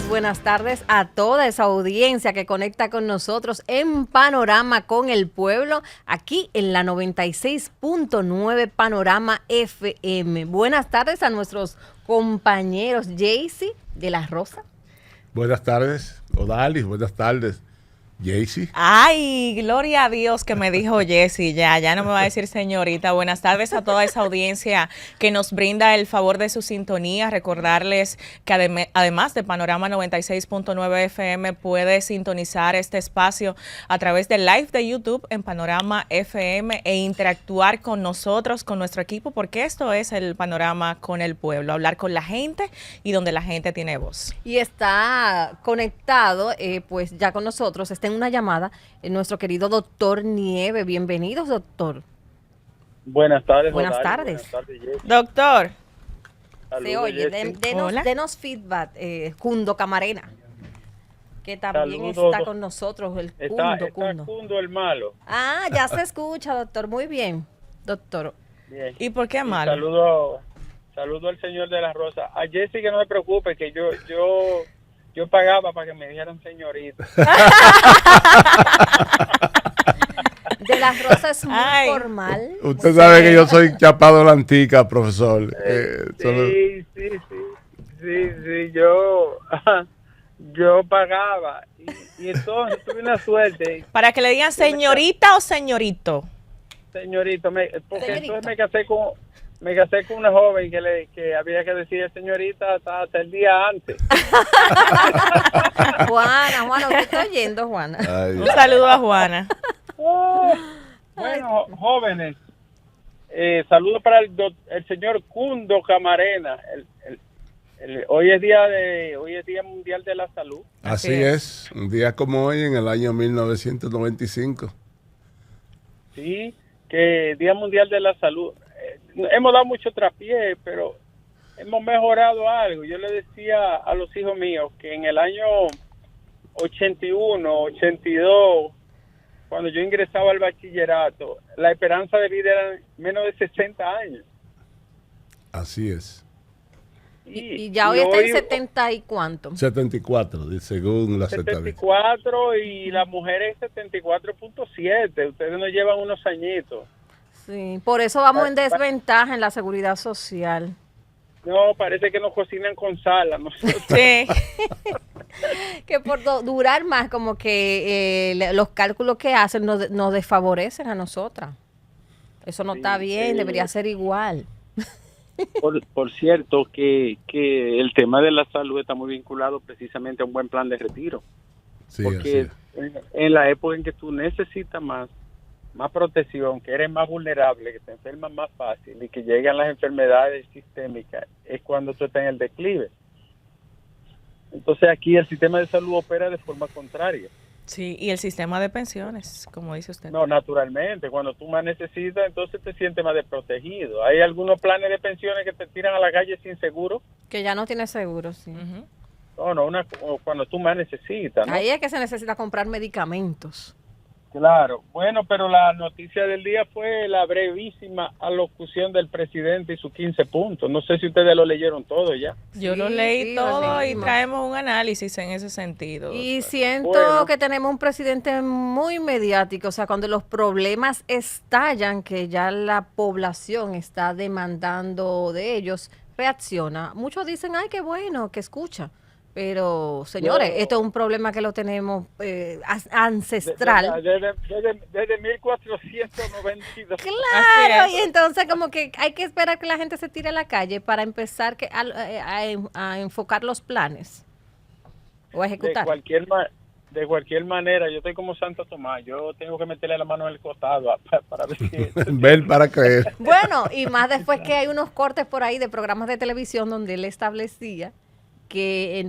Buenas tardes a toda esa audiencia que conecta con nosotros en Panorama con el Pueblo, aquí en la 96.9 Panorama FM. Buenas tardes a nuestros compañeros Jaycee de la Rosa. Buenas tardes, Odalis, buenas tardes, Jaycee. Ay, gloria a Dios que me dijo Jessy, ya no me va a decir señorita. Buenas tardes a toda esa audiencia que nos brinda el favor de su sintonía. Recordarles que además de Panorama 96.9 FM puede sintonizar este espacio a través del live de YouTube en Panorama FM e interactuar con nosotros, con nuestro equipo, porque esto es el Panorama con el Pueblo, hablar con la gente y donde la gente tiene voz. Y está conectado, pues ya con nosotros, está en una llamada, nuestro querido doctor Nieve. Bienvenidos, doctor. Buenas tardes. Buenas tardes. Doctor. Se oye, denos feedback, Cundo Camarena, que también Saludos, está con nosotros, el Cundo. Cundo el malo. Ah, ya se escucha, doctor. Muy bien, doctor. Bien. ¿Y por qué malo? Saludo al señor de la Rosa. A Jessy que no se preocupe, que yo pagaba para que me dijeran señorita. De la Rosa es muy formal. Usted sabe que yo soy chapado a la antica, profesor. Sí, yo pagaba. Y entonces tuve una suerte. ¿Para que le digan señorita o señorito? Señorito, porque entonces me casé con una joven que había que decir señorita hasta el día antes. Juana, ¿usted está oyendo, Juana? Un saludo a Juana. Bueno, jóvenes, saludo para el señor Cundo Camarena. Hoy es día mundial de la salud. Así es, un día como hoy en el año 1995. Sí, que Día Mundial de la Salud. Hemos dado mucho traspié, pero hemos mejorado algo. Yo le decía a los hijos míos que en el año 81, 82, cuando yo ingresaba al bachillerato, la esperanza de vida era menos de 60 años. Así es. Y ya hoy está en 70 y cuánto. 74, según la 74 y la mujer es 74.7. Ustedes nos llevan unos añitos. Sí, por eso vamos en desventaja en la seguridad social. No, parece que nos cocinan con sal a nosotros. Sí. Que por durar más, como que los cálculos que hacen nos desfavorecen a nosotras. Eso no está bien, debería ser igual. Por cierto, que el tema de la salud está muy vinculado precisamente a un buen plan de retiro. Sí, porque en la época en que tú necesitas más protección, que eres más vulnerable, que te enfermas más fácil y que llegan las enfermedades sistémicas, es cuando tú estás en el declive. Entonces aquí el sistema de salud opera de forma contraria. Sí, y el sistema de pensiones, como dice usted. No, naturalmente, cuando tú más necesitas, entonces te sientes más desprotegido. Hay algunos planes de pensiones que te tiran a la calle sin seguro. Que ya no tiene seguro, sí. Cuando tú más necesitas, ¿no? Ahí es que se necesita comprar medicamentos. Claro, bueno, pero la noticia del día fue la brevísima alocución del presidente y sus 15 puntos. No sé si ustedes lo leyeron todo ya. Yo lo leí todo y traemos un análisis en ese sentido. Y siento que tenemos un presidente muy mediático, o sea, cuando los problemas estallan, que ya la población está demandando de ellos, reacciona. Muchos dicen, ay, qué bueno, que escucha. Pero, señores, esto es un problema que lo tenemos ancestral. Desde 1492. Claro, y entonces como que hay que esperar que la gente se tire a la calle para empezar a enfocar los planes o a ejecutar. De cualquier manera, yo estoy como Santo Tomás, yo tengo que meterle la mano en el costado para ver si... Ver para creer. Bueno, y más después que hay unos cortes por ahí de programas de televisión donde él establecía que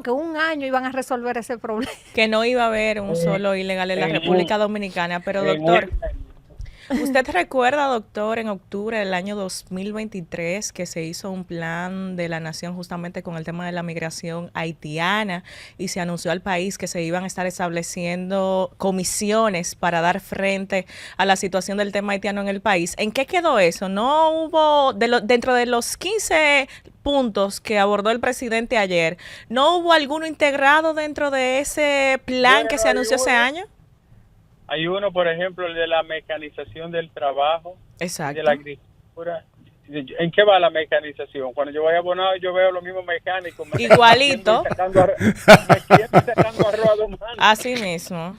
un año iban a resolver ese problema. Que no iba a haber un solo ilegal en la República Dominicana, pero doctor, ¿Usted recuerda, doctor, en octubre del año 2023 que se hizo un plan de la nación justamente con el tema de la migración haitiana y se anunció al país que se iban a estar estableciendo comisiones para dar frente a la situación del tema haitiano en el país? ¿En qué quedó eso? ¿No hubo, dentro de los 15 puntos que abordó el presidente ayer, no hubo alguno integrado dentro de ese plan que se anunció ese año? Hay uno, por ejemplo, el de la mecanización del trabajo, Exacto. de la agricultura. ¿En qué va la mecanización? Cuando yo voy a Bonao, yo veo los mismos mecánicos. Igualito. Me sacando arroz a 2 manos. Así mismo.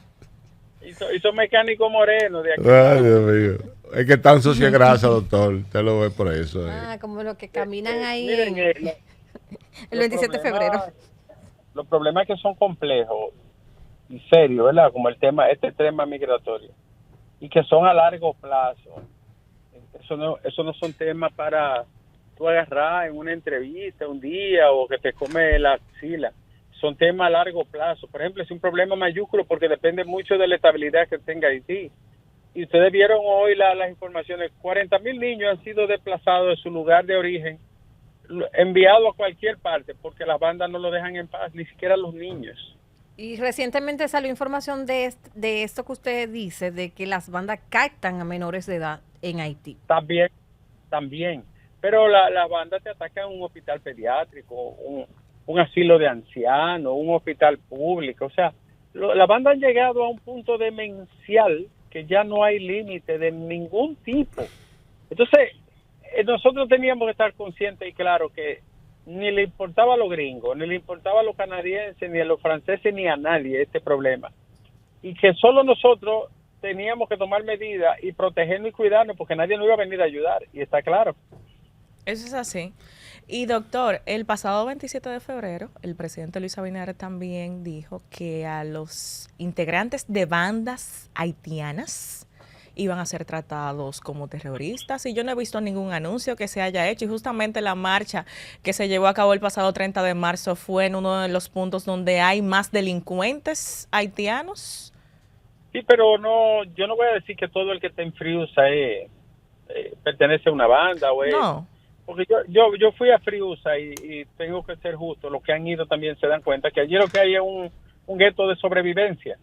Y son mecánicos morenos de aquí. Ay, Dios mío. Es que están sucia grasa, doctor. Usted lo ve por eso. Ah, como los que caminan ahí Miren, el 27 de febrero. Los problemas que son complejos y serios, ¿verdad? Como este tema migratorio. Y que son a largo plazo. Eso no son temas para tú agarrar en una entrevista un día o que te come la axila. Son temas a largo plazo. Por ejemplo, es un problema mayúsculo porque depende mucho de la estabilidad que tenga Haití. Y ustedes vieron hoy las informaciones. 40,000 niños han sido desplazados de su lugar de origen, enviados a cualquier parte porque las bandas no lo dejan en paz, ni siquiera los niños. Y recientemente salió información de esto que usted dice, de que las bandas captan a menores de edad en Haití. También. Pero las bandas te atacan un hospital pediátrico, un asilo de ancianos, un hospital público. O sea, las bandas han llegado a un punto demencial que ya no hay límite de ningún tipo. Entonces, nosotros teníamos que estar conscientes y claro que ni le importaba a los gringos, ni le importaba a los canadienses, ni a los franceses, ni a nadie este problema. Y que solo nosotros teníamos que tomar medidas y protegernos y cuidarnos porque nadie nos iba a venir a ayudar. Y está claro. Eso es así. Y doctor, el pasado 27 de febrero, el presidente Luis Abinader también dijo que a los integrantes de bandas haitianas iban a ser tratados como terroristas y yo no he visto ningún anuncio que se haya hecho y justamente la marcha que se llevó a cabo el pasado 30 de marzo fue en uno de los puntos donde hay más delincuentes haitianos. Sí, pero yo no voy a decir que todo el que está en Friusa pertenece a una banda o No. Porque yo fui a Friusa y tengo que ser justo, los que han ido también se dan cuenta que allí lo que hay es un gueto de sobrevivencia,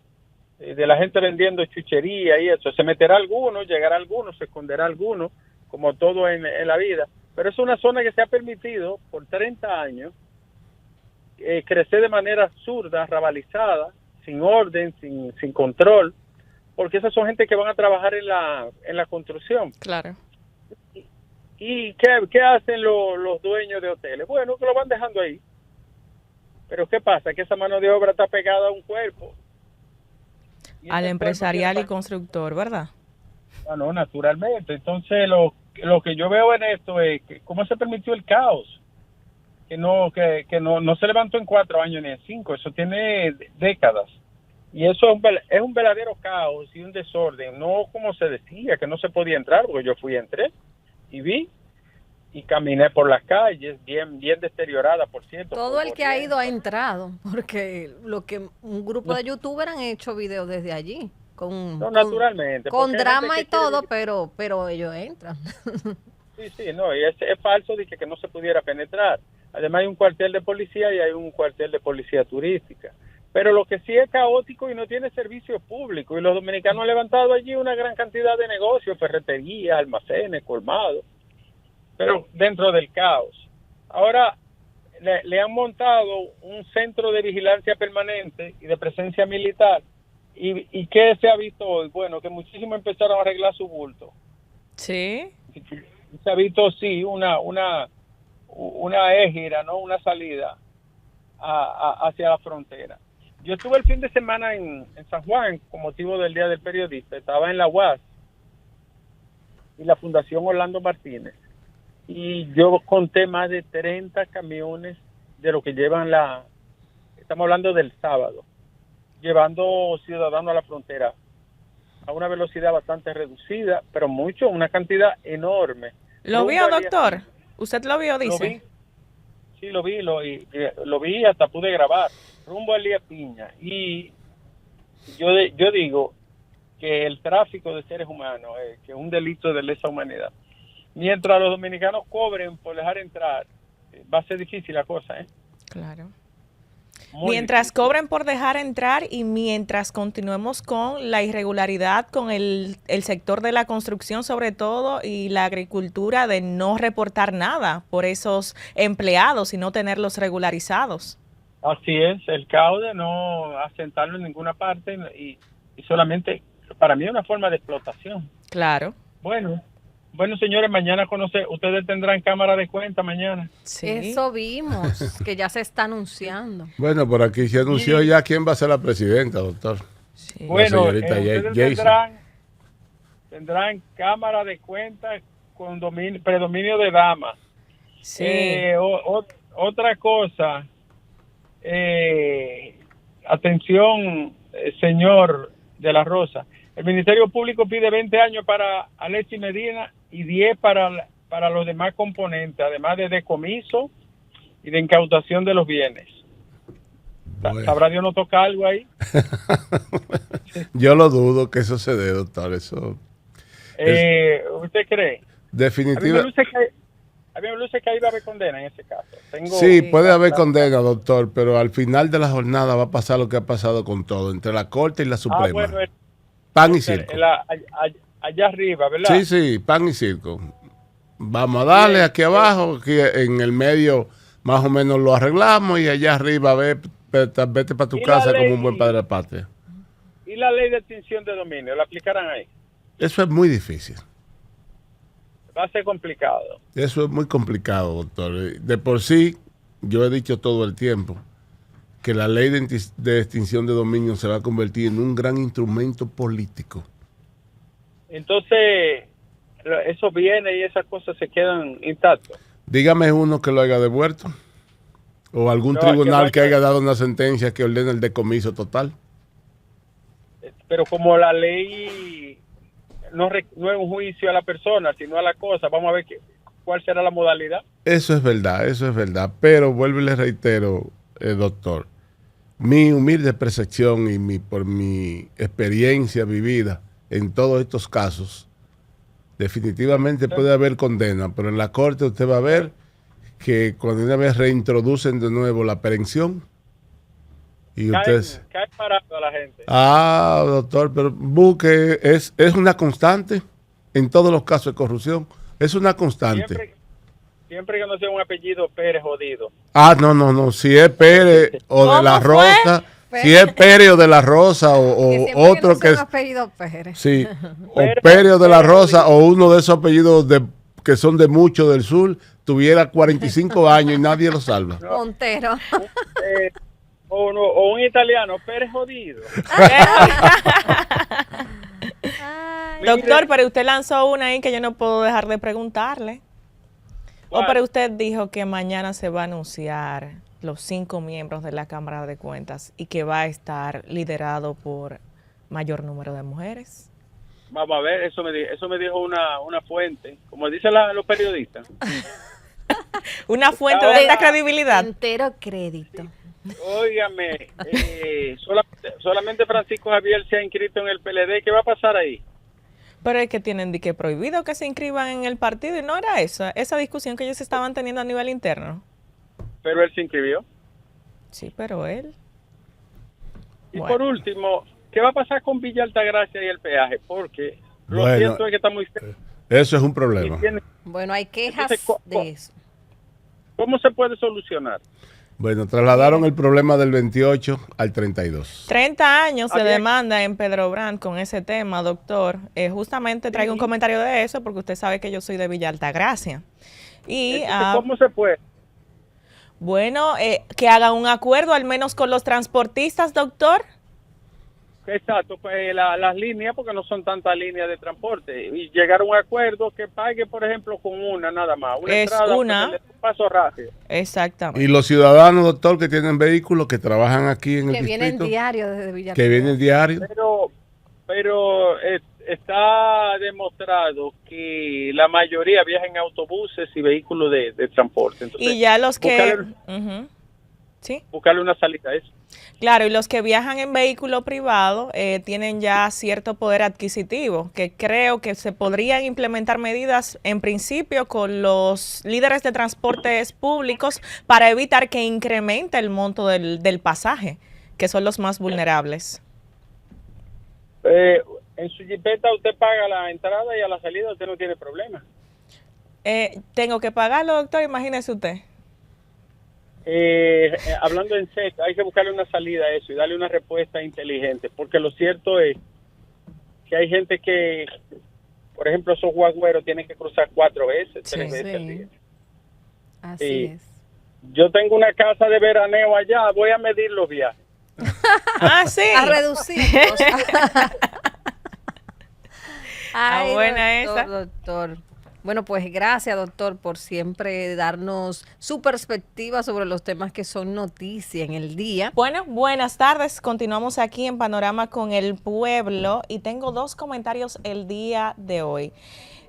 de la gente vendiendo chuchería y eso. Se meterá alguno, llegará alguno, se esconderá alguno, como todo en la vida. Pero es una zona que se ha permitido por 30 años crecer de manera absurda, rabalizada, sin orden, sin control, porque esas son gente que van a trabajar en la construcción. Claro. ¿Y qué hacen los dueños de hoteles? Bueno, que lo van dejando ahí. Pero ¿qué pasa? Que esa mano de obra está pegada a un cuerpo. Al empresarial y constructor, ¿verdad? No, naturalmente. Entonces, lo que yo veo en esto es que cómo se permitió el caos. Que no se levantó en 4 años ni en 5. Eso tiene décadas. Y eso es un verdadero caos y un desorden. No como se decía, que no se podía entrar, porque yo entré y vi y caminé por las calles, bien deteriorada, por cierto. Todo el que ha ido ha entrado, porque un grupo de youtubers han hecho videos desde allí, naturalmente. Con drama y todo, pero ellos entran. Sí, no, y es falso de que no se pudiera penetrar. Además hay un cuartel de policía y hay un cuartel de policía turística. Pero lo que sí es caótico y no tiene servicio público. Y los dominicanos han levantado allí una gran cantidad de negocios, ferreterías, almacenes, colmados, pero dentro del caos. Ahora le han montado un centro de vigilancia permanente y de presencia militar. ¿Y qué se ha visto hoy? Bueno, que muchísimos empezaron a arreglar su bulto. Sí. Se ha visto, sí, una égira, ¿no? Una salida hacia la frontera. Yo estuve el fin de semana en San Juan con motivo del Día del Periodista. Estaba en la UAS y la Fundación Orlando Martínez. Y yo conté más de 30 camiones de lo que llevan estamos hablando del sábado, llevando ciudadanos a la frontera a una velocidad bastante reducida, pero una cantidad enorme. ¿Lo vio, doctor? ¿Usted lo vio, dice? Sí, lo vi y hasta pude grabar. Rumbo a Elías Piña. Y yo digo, que el tráfico de seres humanos, que es un delito de lesa humanidad. Mientras los dominicanos cobren por dejar entrar, va a ser difícil la cosa, ¿eh? Claro. Muy Mientras difícil. cobren por dejar entrar y mientras continuemos con la irregularidad, con el sector de la construcción sobre todo y la agricultura de no reportar nada por esos empleados y no tenerlos regularizados. Así es, el caos de no asentarlo en ninguna parte y solamente, para mí es una forma de explotación. Claro. Bueno, señores, mañana ustedes tendrán cámara de cuenta mañana. Sí. Eso vimos, que ya se está anunciando. Bueno, por aquí se anunció ya quién va a ser la presidenta, doctor. Sí. Bueno, señorita ustedes Jason. tendrán cámara de cuenta con predominio de damas. Sí. Otra cosa, atención, señor de la Rosa. El Ministerio Público pide 20 años para Alexis Medina y 10 para los demás componentes, además de decomiso y de incautación de los bienes. Bueno. ¿Sabrá Dios no toca algo ahí? Yo lo dudo que eso se dé, doctor. Eso ¿Usted cree? definitiva. A mí me luce que ahí va a haber condena en ese caso. Sí, puede haber condena, doctor, pero al final de la jornada va a pasar lo que ha pasado con todo, entre la Corte y la Suprema. Bueno, pan y circo. allá arriba, ¿verdad? Sí, sí, pan y circo. Vamos a darle aquí abajo, aquí en el medio más o menos lo arreglamos y allá arriba vete para tu casa como un buen padre de patria. ¿Y la ley de extinción de dominio? ¿La aplicarán ahí? Eso es muy difícil. Va a ser complicado. Eso es muy complicado, doctor. De por sí, yo he dicho todo el tiempo que la ley de extinción de dominio se va a convertir en un gran instrumento político. Entonces, esos bienes y esas cosas se quedan intactos. Dígame uno que lo haya devuelto. O algún tribunal que haya dado una sentencia que ordene el decomiso total. Como la ley no es un juicio a la persona, sino a la cosa, vamos a ver cuál será la modalidad. Eso es verdad. Pero vuelvo y le reitero, doctor, mi humilde percepción y por mi experiencia vivida en todos estos casos, definitivamente puede haber condena, pero en la corte usted va a ver que cuando una vez reintroducen de nuevo la aprehensión y cae parado a la gente. Doctor, pero busque, es una constante en todos los casos de corrupción, es una constante. Siempre que no sea un apellido Pérez jodido. No, si es Pérez o de la Rosa, si es Pérez o de la Rosa o otro que es apellido Pérez. Sí, o Pérez o de la Rosa o uno de esos apellidos que son de mucho del sur, tuviera 45 años y nadie lo salva. Montero. O un italiano, Pérez jodido. Doctor, pero usted lanzó una ahí que yo no puedo dejar de preguntarle. Pero usted dijo que mañana se va a anunciar los 5 miembros de la Cámara de Cuentas y que va a estar liderado por mayor número de mujeres. Vamos a ver, eso me dijo una fuente, como dicen los periodistas. Una fuente de alta credibilidad. Entero crédito. Óigame, solamente Francisco Javier se ha inscrito en el PLD. ¿Qué va a pasar ahí? Pero es que tienen que prohibido que se inscriban en el partido y no era esa discusión que ellos estaban teniendo a nivel interno. Pero él se inscribió. Sí, pero él. Y por último, ¿qué va a pasar con Villa Altagracia y el peaje? Porque lo cierto es que está muy... Eso es un problema. Bueno, hay quejas de eso. ¿Cómo se puede solucionar? Bueno, trasladaron el problema del 28 al 32. 30 años se demanda en Pedro Brand con ese tema, doctor. Justamente traigo un comentario de eso porque usted sabe que yo soy de Villa Altagracia. Y, ¿cómo se puede? Bueno, que hagan un acuerdo al menos con los transportistas, doctor. Exacto, pues las líneas, porque no son tantas líneas de transporte, y llegar a un acuerdo que pague, por ejemplo, con una nada más. Un paso rápido. Exactamente. Y los ciudadanos, doctor, que tienen vehículos, que trabajan aquí en el distrito. Que vienen diario desde Villa. Que vienen diario. Pero está demostrado que la mayoría viaja en autobuses y vehículos de transporte. Entonces, y ya los que... buscarle una salida a eso. Claro, y los que viajan en vehículo privado tienen ya cierto poder adquisitivo, que creo que se podrían implementar medidas en principio con los líderes de transportes públicos para evitar que incremente el monto del pasaje, que son los más vulnerables. En su jipeta usted paga la entrada y a la salida usted no tiene problema. Tengo que pagarlo, doctor, imagínese usted. Hablando en serio, hay que buscarle una salida a eso y darle una respuesta inteligente, porque lo cierto es que hay gente que, por ejemplo, esos guagüeros tienen que cruzar 4 veces, 3 veces al día. Así es. Yo tengo una casa de veraneo allá, voy a medir los viajes. Sí. A reducirlos. Ay, buena doctor, esa. doctor. Bueno, pues gracias, doctor, por siempre darnos su perspectiva sobre los temas que son noticia en el día. Bueno, buenas tardes. Continuamos aquí en Panorama con el Pueblo y tengo 2 comentarios el día de hoy.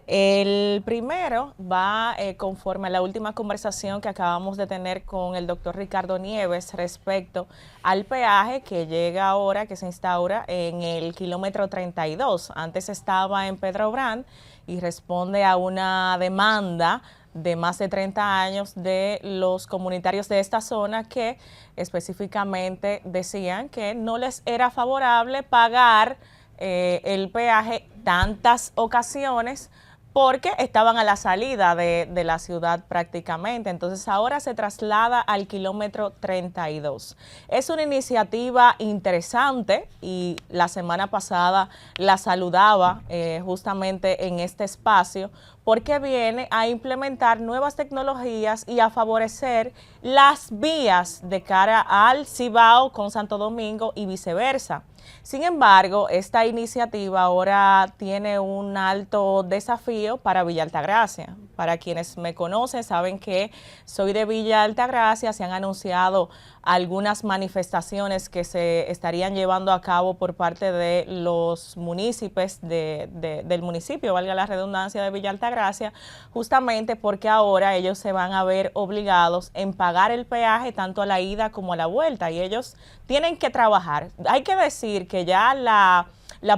El primero va conforme a la última conversación que acabamos de tener con el doctor Ricardo Nieves respecto al peaje que llega ahora, que se instaura en el kilómetro 32. Antes estaba en Pedro Brand y responde a una demanda de más de 30 años de los comunitarios de esta zona que específicamente decían que no les era favorable pagar el peaje tantas ocasiones porque estaban a la salida de la ciudad prácticamente. Entonces ahora se traslada al kilómetro 32. Es una iniciativa interesante y la semana pasada la saludaba justamente en este espacio porque viene a implementar nuevas tecnologías y a favorecer las vías de cara al Cibao con Santo Domingo y viceversa. Sin embargo, esta iniciativa ahora tiene un alto desafío para Villa Altagracia. Para quienes me conocen saben que soy de Villa Altagracia, se han anunciado algunas manifestaciones que se estarían llevando a cabo por parte de los municipios del municipio, valga la redundancia, de Villa Altagracia, justamente porque ahora ellos se van a ver obligados en pagar el peaje tanto a la ida como a la vuelta y ellos tienen que trabajar. Hay que decir que ya la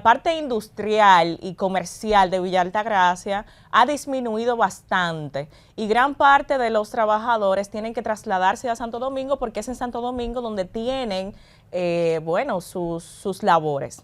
parte industrial y comercial de Villa Altagracia ha disminuido bastante y gran parte de los trabajadores tienen que trasladarse a Santo Domingo porque es en Santo Domingo donde tienen, sus labores.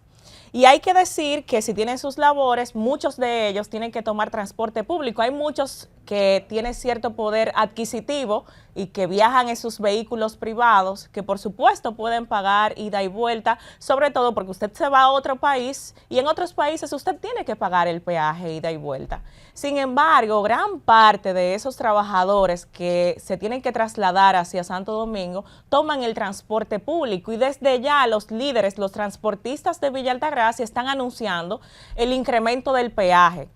Y hay que decir que si tienen sus labores, muchos de ellos tienen que tomar transporte público. Hay muchos que tienen cierto poder adquisitivo y que viajan en sus vehículos privados, que por supuesto pueden pagar ida y vuelta, sobre todo porque usted se va a otro país y en otros países usted tiene que pagar el peaje ida y vuelta. Sin embargo, gran parte de esos trabajadores que se tienen que trasladar hacia Santo Domingo toman el transporte público y desde ya los líderes, los transportistas de Villa Altagracia están anunciando el incremento del peaje,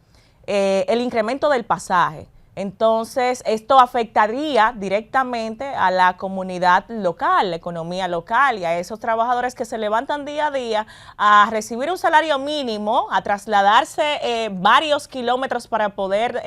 el incremento del pasaje. Entonces, esto afectaría directamente a la comunidad local, la economía local y a esos trabajadores que se levantan día a día a recibir un salario mínimo, a trasladarse varios kilómetros para poder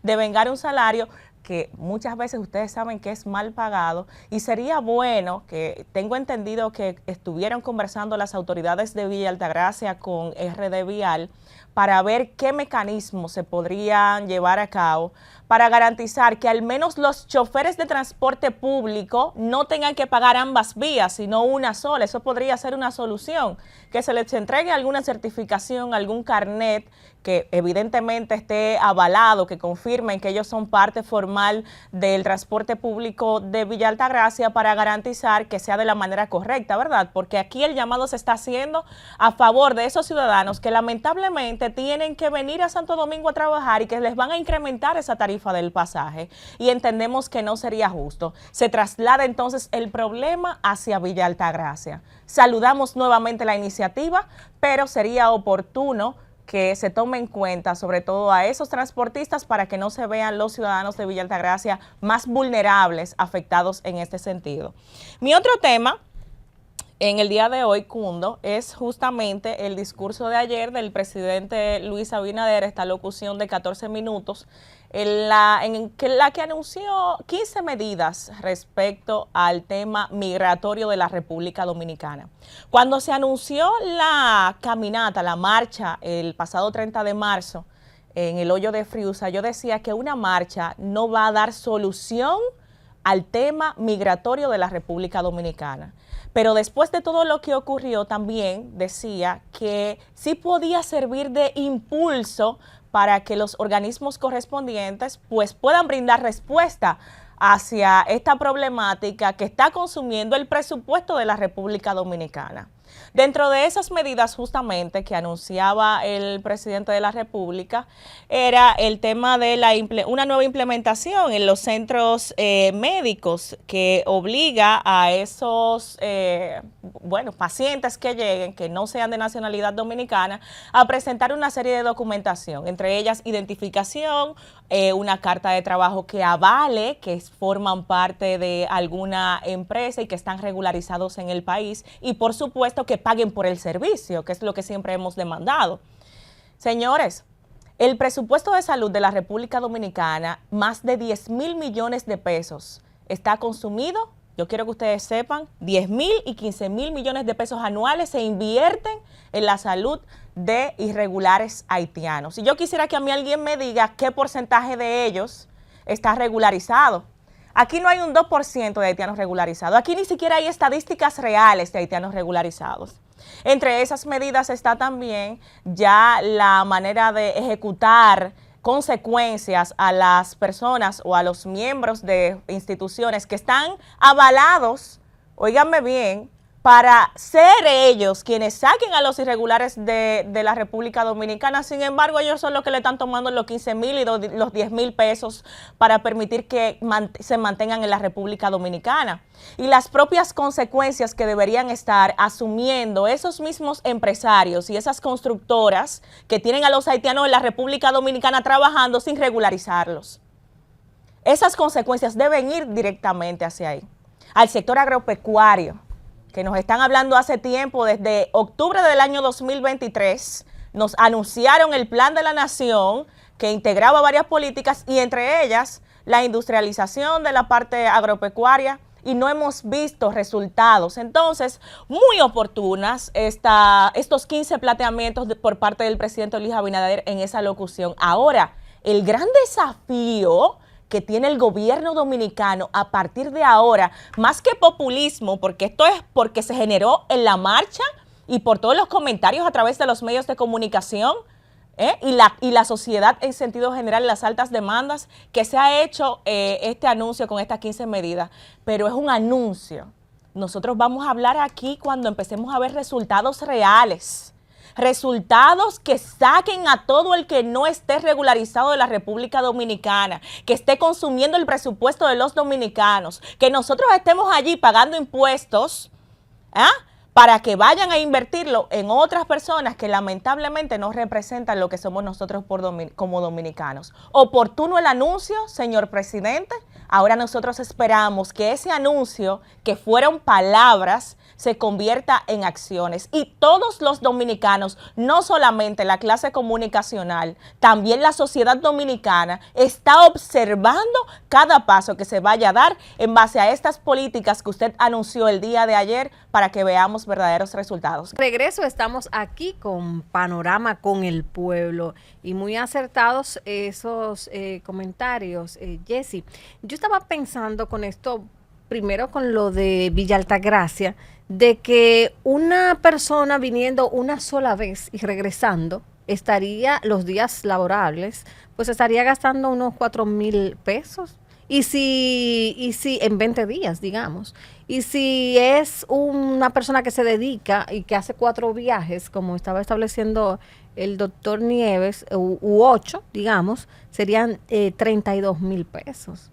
devengar un salario que muchas veces ustedes saben que es mal pagado y sería bueno que, tengo entendido que estuvieron conversando las autoridades de Villa Altagracia con RD Vial para ver qué mecanismos se podrían llevar a cabo para garantizar que al menos los choferes de transporte público no tengan que pagar ambas vías, sino una sola. Eso podría ser una solución, que se les entregue alguna certificación, algún carnet que evidentemente esté avalado, que confirmen que ellos son parte formal del transporte público de Villa Altagracia para garantizar que sea de la manera correcta, ¿verdad? Porque aquí el llamado se está haciendo a favor de esos ciudadanos que lamentablemente tienen que venir a Santo Domingo a trabajar y que les van a incrementar esa tarifa del pasaje y entendemos que no sería justo. Se traslada entonces el problema hacia Villa Altagracia. Saludamos nuevamente la iniciativa, pero sería oportuno que se tome en cuenta sobre todo a esos transportistas para que no se vean los ciudadanos de Villa Altagracia más vulnerables, afectados en este sentido. Mi otro tema en el día de hoy, Cundo, es justamente el discurso de ayer del presidente Luis Abinader, esta locución de 14 minutos, en la que anunció 15 medidas respecto al tema migratorio de la República Dominicana. Cuando se anunció la caminata, la marcha, el pasado 30 de marzo, en el Hoyo de Friusa, yo decía que una marcha no va a dar solución al tema migratorio de la República Dominicana. Pero después de todo lo que ocurrió, también decía que sí podía servir de impulso para que los organismos correspondientes pues puedan brindar respuesta hacia esta problemática que está consumiendo el presupuesto de la República Dominicana. Dentro de esas medidas justamente que anunciaba el presidente de la República era el tema de una nueva implementación en los centros médicos que obliga a esos pacientes que lleguen, que no sean de nacionalidad dominicana, a presentar una serie de documentación, entre ellas identificación, una carta de trabajo que avale que forman parte de alguna empresa y que están regularizados en el país y por supuesto que paguen por el servicio, que es lo que siempre hemos demandado. Señores, el presupuesto de salud de la República Dominicana, más de 10.000 millones de pesos, está consumido. Yo quiero que ustedes sepan, 10.000 y 15.000 millones de pesos anuales se invierten en la salud de irregulares haitianos. Y yo quisiera que a mí alguien me diga qué porcentaje de ellos está regularizado. Aquí no hay un 2% de haitianos regularizados. Aquí ni siquiera hay estadísticas reales de haitianos regularizados. Entre esas medidas está también ya la manera de ejecutar consecuencias a las personas o a los miembros de instituciones que están avalados, óiganme bien, para ser ellos quienes saquen a los irregulares de la República Dominicana. Sin embargo, ellos son los que le están tomando los 15.000 y los 10.000 pesos para permitir que se mantengan en la República Dominicana. Y las propias consecuencias que deberían estar asumiendo esos mismos empresarios y esas constructoras que tienen a los haitianos en la República Dominicana trabajando sin regularizarlos. Esas consecuencias deben ir directamente hacia ahí, al sector agropecuario, que nos están hablando hace tiempo, desde octubre del año 2023, nos anunciaron el Plan de la Nación que integraba varias políticas y entre ellas la industrialización de la parte agropecuaria y no hemos visto resultados. Entonces, muy oportunas estos 15 planteamientos por parte del presidente Luis Abinader en esa locución. Ahora, el gran desafío que tiene el gobierno dominicano a partir de ahora, más que populismo, porque esto es porque se generó en la marcha y por todos los comentarios a través de los medios de comunicación y la sociedad en sentido general, las altas demandas, que se ha hecho este anuncio con estas 15 medidas, pero es un anuncio. Nosotros vamos a hablar aquí cuando empecemos a ver resultados reales. Resultados que saquen a todo el que no esté regularizado de la República Dominicana, que esté consumiendo el presupuesto de los dominicanos, que nosotros estemos allí pagando impuestos para que vayan a invertirlo en otras personas que lamentablemente no representan lo que somos nosotros como dominicanos. Oportuno el anuncio, señor presidente. Ahora nosotros esperamos que ese anuncio, que fueron palabras, se convierta en acciones y todos los dominicanos, no solamente la clase comunicacional, también la sociedad dominicana está observando cada paso que se vaya a dar en base a estas políticas que usted anunció el día de ayer para que veamos verdaderos resultados. Regreso, estamos aquí con Panorama con el Pueblo y muy acertados esos comentarios, Jessy. Yo estaba pensando con esto, primero con lo de Villa Altagracia, de que una persona viniendo una sola vez y regresando, estaría los días laborables, pues estaría gastando unos 4.000 pesos. Y si en 20 días, digamos. Y si es una persona que se dedica y que hace 4 viajes, como estaba estableciendo el doctor Nieves, u 8, digamos, serían 32.000 pesos.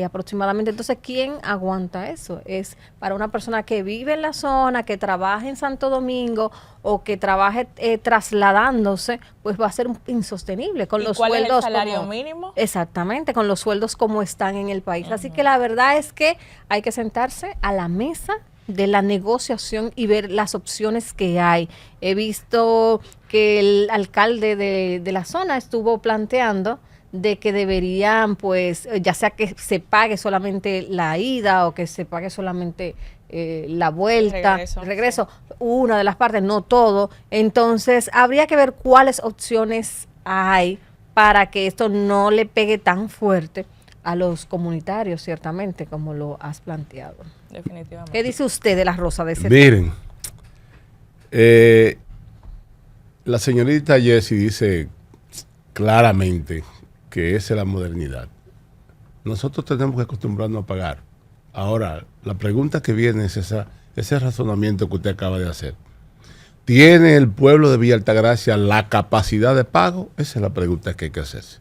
Aproximadamente. Entonces, ¿quién aguanta eso? Es para una persona que vive en la zona, que trabaje en Santo Domingo o que trabaje trasladándose, pues va a ser insostenible con los sueldos. ¿Y cuál es el salario mínimo? Exactamente, con los sueldos como están en el país. Así que la verdad es que hay que sentarse a la mesa de la negociación y ver las opciones que hay. He visto que el alcalde de la zona estuvo planteando de que deberían, pues, ya sea que se pague solamente la ida o que se pague solamente la vuelta, regreso, una de las partes, no todo. Entonces, habría que ver cuáles opciones hay para que esto no le pegue tan fuerte a los comunitarios, ciertamente, como lo has planteado. Definitivamente. ¿Qué dice usted de la Rosa de ese Miren, la señorita Jessie dice claramente que esa es la modernidad. Nosotros tenemos que acostumbrarnos a pagar. Ahora, la pregunta que viene es ese razonamiento que usted acaba de hacer. ¿Tiene el pueblo de Villa Altagracia la capacidad de pago? Esa es la pregunta que hay que hacerse.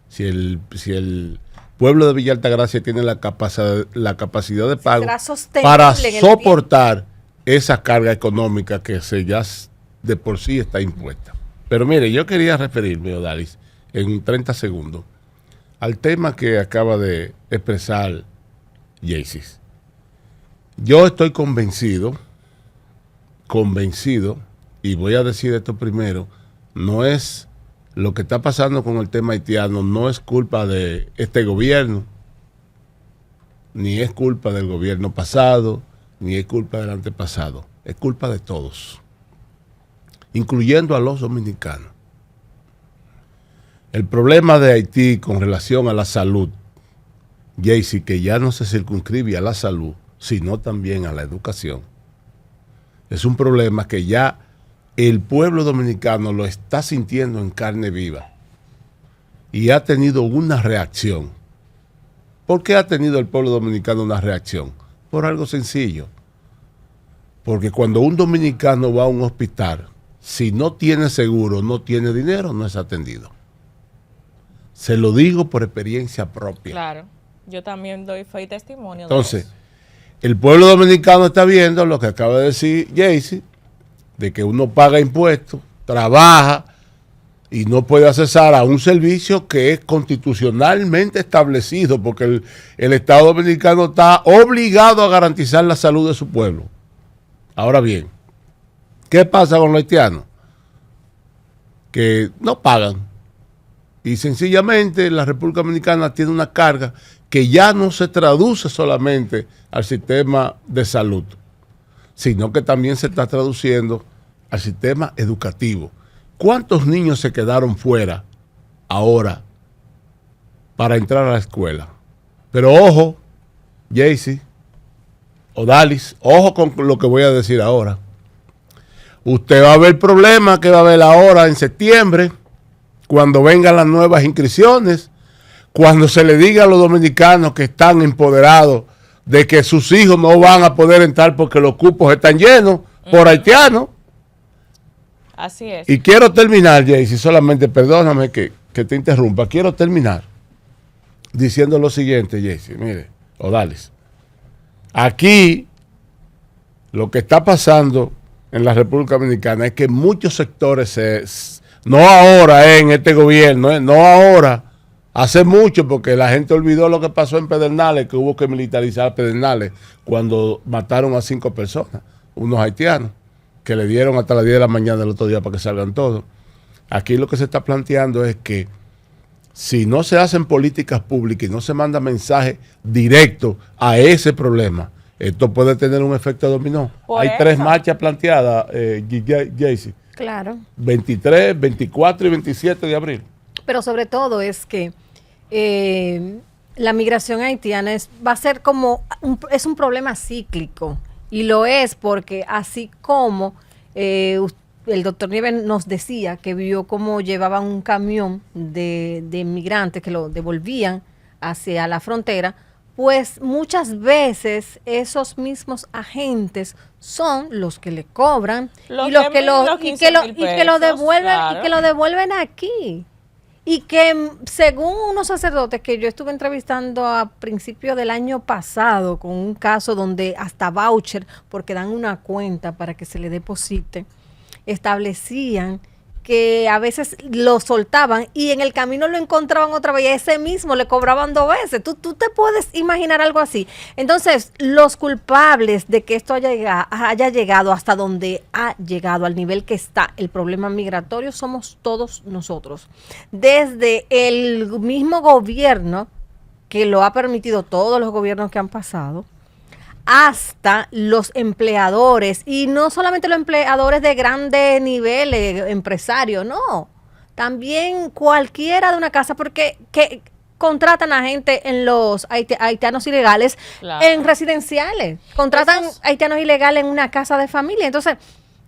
Si el pueblo de Villa Altagracia tiene la capacidad de pago para soportar esa carga económica que ya de por sí está impuesta. Pero mire, yo quería referirme, Odalis, en 30 segundos, al tema que acaba de expresar Jessie. Yo estoy convencido, y voy a decir esto primero, no es lo que está pasando con el tema haitiano, no es culpa de este gobierno, ni es culpa del gobierno pasado, ni es culpa del antepasado, es culpa de todos, incluyendo a los dominicanos. El problema de Haití con relación a la salud, Jessie, que ya no se circunscribe a la salud, sino también a la educación, es un problema que ya el pueblo dominicano lo está sintiendo en carne viva y ha tenido una reacción. ¿Por qué ha tenido el pueblo dominicano una reacción? Por algo sencillo. Porque cuando un dominicano va a un hospital, si no tiene seguro, no tiene dinero, no es atendido. Se lo digo por experiencia propia. Claro, yo también doy fe y testimonio. Entonces, el pueblo dominicano está viendo lo que acaba de decir Jessie, de que uno paga impuestos, trabaja y no puede accesar a un servicio que es constitucionalmente establecido, porque el Estado dominicano está obligado a garantizar la salud de su pueblo. Ahora bien, ¿qué pasa con los haitianos? Que no pagan. Y sencillamente la República Dominicana tiene una carga que ya no se traduce solamente al sistema de salud, sino que también se está traduciendo al sistema educativo. ¿Cuántos niños se quedaron fuera ahora para entrar a la escuela? Pero ojo, Jessie, Odalis, ojo con lo que voy a decir ahora. Usted va a ver el problema que va a haber ahora en septiembre, cuando vengan las nuevas inscripciones, cuando se le diga a los dominicanos que están empoderados de que sus hijos no van a poder entrar porque los cupos están llenos por haitianos. Así es. Y quiero terminar, Jessie, solamente perdóname que te interrumpa. Quiero terminar diciendo lo siguiente, Jessie. Mire, Odalis. Aquí lo que está pasando en la República Dominicana es que muchos sectores, no ahora en este gobierno, no ahora, hace mucho, porque la gente olvidó lo que pasó en Pedernales, que hubo que militarizar Pedernales cuando mataron a 5 personas, unos haitianos, que le dieron hasta las 10 de la mañana el otro día para que salgan todos. Aquí lo que se está planteando es que si no se hacen políticas públicas y no se manda mensaje directo a ese problema, esto puede tener un efecto dominó. Hay 3 marchas planteadas, Jessie. Claro. 23, 24 y 27 de abril. Pero sobre todo es que la migración haitiana va a ser como es un problema cíclico, y lo es porque así como el doctor Nieves nos decía que vio cómo llevaban un camión de inmigrantes que lo devolvían hacia la frontera, pues muchas veces esos mismos agentes son los que le cobran y los que lo devuelven aquí. Y que según unos sacerdotes que yo estuve entrevistando a principios del año pasado con un caso donde hasta voucher, porque dan una cuenta para que se le deposite, establecían que a veces lo soltaban y en el camino lo encontraban otra vez y a ese mismo le cobraban 2 veces. ¿Tú te puedes imaginar algo así? Entonces, los culpables de que esto haya llegado hasta donde ha llegado, al nivel que está el problema migratorio, somos todos nosotros. Desde el mismo gobierno, que lo ha permitido, todos los gobiernos que han pasado, hasta los empleadores, y no solamente los empleadores de grandes niveles, empresarios, no, también cualquiera de una casa, porque que contratan a gente en los haitianos ilegales, claro, en residenciales, contratan haitianos ilegales en una casa de familia. Entonces,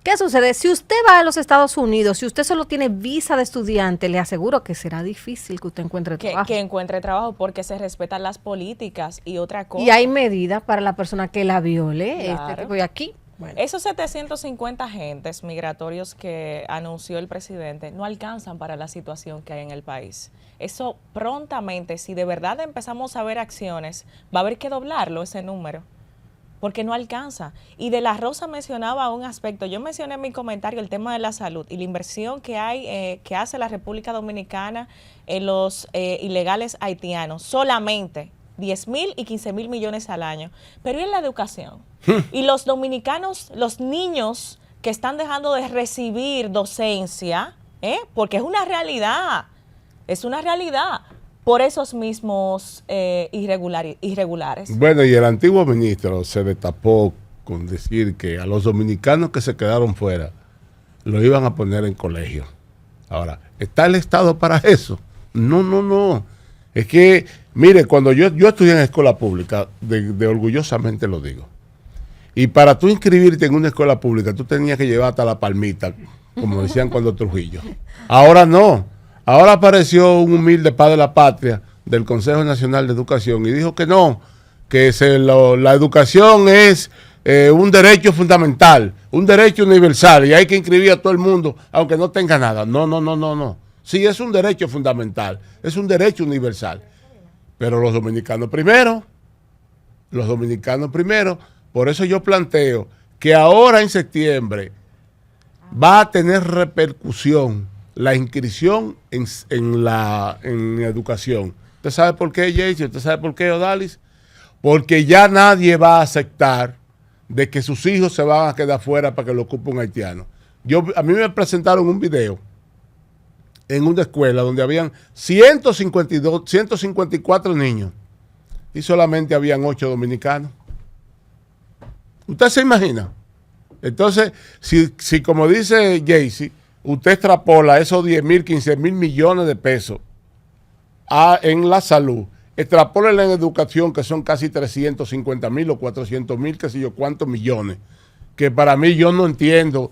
¿qué sucede? Si usted va a los Estados Unidos, si usted solo tiene visa de estudiante, le aseguro que será difícil que usted encuentre trabajo. Que encuentre trabajo porque se respetan las políticas y otra cosa. Y hay medidas para la persona que la viole. Claro. Voy aquí. Bueno. Esos 750 agentes migratorios que anunció el presidente no alcanzan para la situación que hay en el país. Eso prontamente, si de verdad empezamos a ver acciones, va a haber que doblarlo ese número, porque no alcanza. Y De la Rosa mencionaba un aspecto, yo mencioné en mi comentario el tema de la salud y la inversión que hay, que hace la República Dominicana en los ilegales haitianos, solamente 10,000 y 15,000 millones al año. Pero ¿y en la educación? Y los dominicanos, los niños que están dejando de recibir docencia, porque es una realidad, por esos mismos irregulares. Bueno, y el antiguo ministro se destapó con decir que a los dominicanos que se quedaron fuera lo iban a poner en colegio. Ahora, ¿está el Estado para eso? No. Es que, mire, cuando yo estudié en escuela pública, de orgullosamente lo digo, y para tú inscribirte en una escuela pública, tú tenías que llevar hasta la palmita, como decían cuando Trujillo. Ahora no. Ahora apareció un humilde padre de la patria del Consejo Nacional de Educación y dijo que no, que la educación es un derecho fundamental, un derecho universal y hay que inscribir a todo el mundo aunque no tenga nada. No. Sí, es un derecho fundamental, es un derecho universal. Pero los dominicanos primero. Por eso yo planteo que ahora en septiembre va a tener repercusión la inscripción en educación. ¿Usted sabe por qué, Jaycee? ¿Usted sabe por qué, Odalis? Porque ya nadie va a aceptar de que sus hijos se van a quedar fuera para que lo ocupe un haitiano. A mí me presentaron un video en una escuela donde habían 154 niños y solamente habían 8 dominicanos. ¿Usted se imagina? Entonces, si como dice Jaycee, usted extrapola esos 10,000, 15,000 millones de pesos en la salud, extrapólenla en educación, que son casi 350,000 o 400,000, qué sé yo, cuántos millones, que para mí yo no entiendo